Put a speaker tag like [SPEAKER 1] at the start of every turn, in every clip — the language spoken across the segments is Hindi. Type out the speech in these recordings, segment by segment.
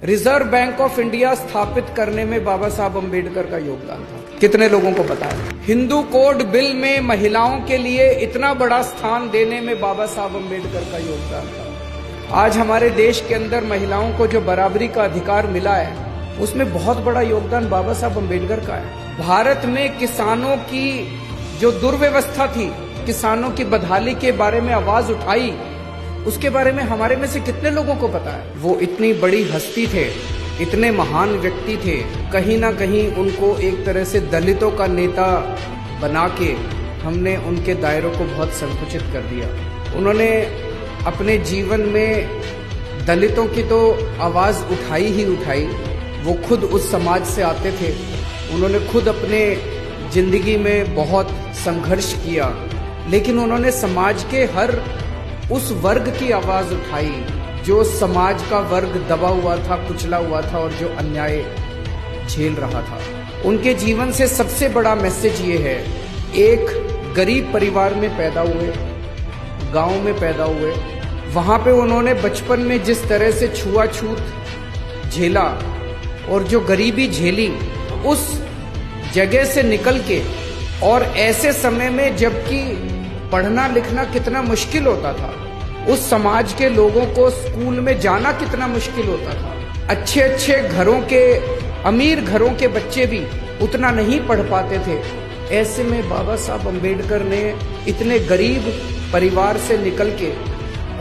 [SPEAKER 1] रिजर्व बैंक ऑफ इंडिया स्थापित करने में बाबा साहब अम्बेडकर का योगदान था। कितने लोगों को पता है? हिंदू कोड बिल में महिलाओं के लिए इतना बड़ा स्थान देने में बाबा साहब अम्बेडकर का योगदान था। आज हमारे देश के अंदर महिलाओं को जो बराबरी का अधिकार मिला है, उसमें बहुत बड़ा योगदान बाबा साहब अम्बेडकर का है। भारत में किसानों की जो दुर्व्यवस्था थी, किसानों की बदहाली के बारे में आवाज उठाई, उसके बारे में हमारे में से कितने लोगों को पता है? वो इतनी बड़ी हस्ती थे, इतने महान व्यक्ति थे, कहीं ना कहीं उनको एक तरह से दलितों का नेता बना के हमने उनके दायरों को बहुत संकुचित कर दिया। उन्होंने अपने जीवन में दलितों की तो आवाज उठाई ही उठाई। वो खुद उस समाज से आते थे, उन्होंने खुद अपने जिंदगी में बहुत संघर्ष किया, लेकिन उन्होंने समाज के हर उस वर्ग की आवाज उठाई जो समाज का वर्ग दबा हुआ था, कुचला हुआ था और जो अन्याय झेल रहा था। उनके जीवन से सबसे बड़ा मैसेज ये है, एक गरीब परिवार में पैदा हुए, गांव में पैदा हुए, वहां पे उन्होंने बचपन में जिस तरह से छुआछूत झेला और जो गरीबी झेली, उस जगह से निकल के, और ऐसे समय में जबकि पढ़ना लिखना कितना मुश्किल होता था, उस समाज के लोगों को स्कूल में जाना कितना मुश्किल होता था। अच्छे अच्छे घरों के, अमीर घरों के बच्चे भी उतना नहीं पढ़ पाते थे। ऐसे में बाबा साहब अम्बेडकर ने इतने गरीब परिवार से निकल के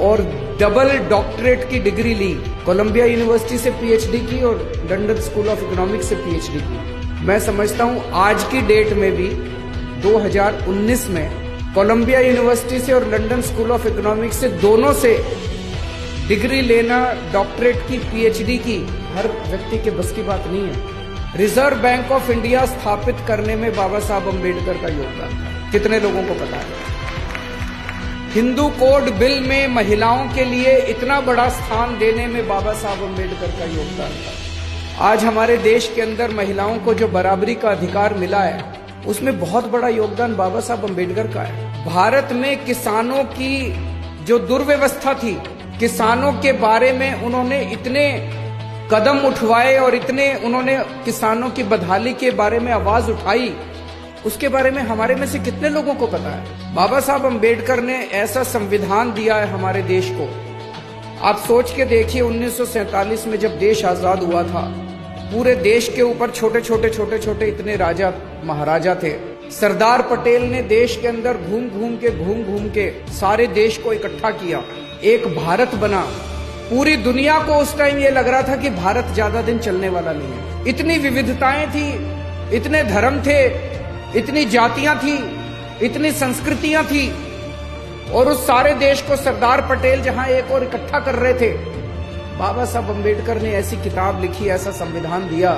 [SPEAKER 1] और डबल डॉक्टरेट की डिग्री ली, कोलंबिया यूनिवर्सिटी से पीएचडी की और लंदन स्कूल ऑफ इकोनॉमिक्स से पीएचडी की। मैं समझता हूं आज की डेट में भी 2019 में कोलंबिया यूनिवर्सिटी से और लंदन स्कूल ऑफ इकोनॉमिक्स से, दोनों से डिग्री लेना, डॉक्टरेट की, पीएचडी की, हर व्यक्ति के बस की बात नहीं है। रिजर्व बैंक ऑफ इंडिया स्थापित करने में बाबा साहब अम्बेडकर का योगदान था। कितने लोगों को पता है? हिंदू कोड बिल में महिलाओं के लिए इतना बड़ा स्थान देने में बाबा साहब अम्बेडकर का योगदान था। आज हमारे देश के अंदर महिलाओं को जो बराबरी का अधिकार मिला है, उसमें बहुत बड़ा योगदान बाबा साहब अम्बेडकर का है। भारत में किसानों की जो दुर्व्यवस्था थी, किसानों के बारे में उन्होंने इतने कदम उठवाए और इतने उन्होंने किसानों की बदहाली के बारे में आवाज उठाई, उसके बारे में हमारे में से कितने लोगों को पता है? बाबा साहब अम्बेडकर ने ऐसा संविधान दिया है हमारे देश को। आप सोच के देखिए, 1947 में जब देश आजाद हुआ था, पूरे देश के ऊपर छोटे छोटे इतने राजा महाराजा थे। सरदार पटेल ने देश के अंदर घूम घूम के सारे देश को इकट्ठा किया, एक भारत बना। पूरी दुनिया को उस टाइम ये लग रहा था कि भारत ज्यादा दिन चलने वाला नहीं है। इतनी विविधताएं थी, इतने धर्म थे, इतनी जातियां थी, इतनी संस्कृतियां थी, और उस सारे देश को सरदार पटेल जहां एक और इकट्ठा कर रहे थे, बाबा साहब अम्बेडकर ने ऐसी किताब लिखी, ऐसा संविधान दिया।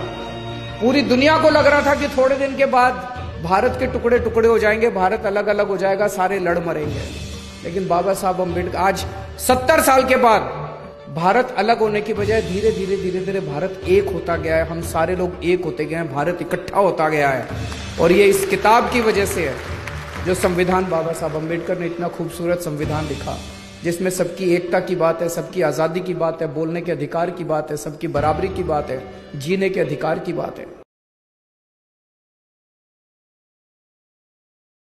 [SPEAKER 1] पूरी दुनिया को लग रहा था कि थोड़े दिन के बाद भारत के टुकड़े टुकड़े हो जाएंगे, भारत अलग अलग हो जाएगा, सारे लड़ मरेंगे। लेकिन बाबा साहब अम्बेडकर, आज 70 साल के बाद भारत अलग होने की बजाय धीरे धीरे भारत एक होता गया है। हम सारे लोग एक होते गए हैं, भारत इकट्ठा होता गया है। और ये इस किताब की वजह से है, जो संविधान बाबा साहब अम्बेडकर ने इतना खूबसूरत संविधान लिखा, जिसमें सबकी एकता की बात है, सबकी आजादी की बात है, बोलने के अधिकार की बात है, सबकी बराबरी की बात है, जीने के अधिकार की बात है।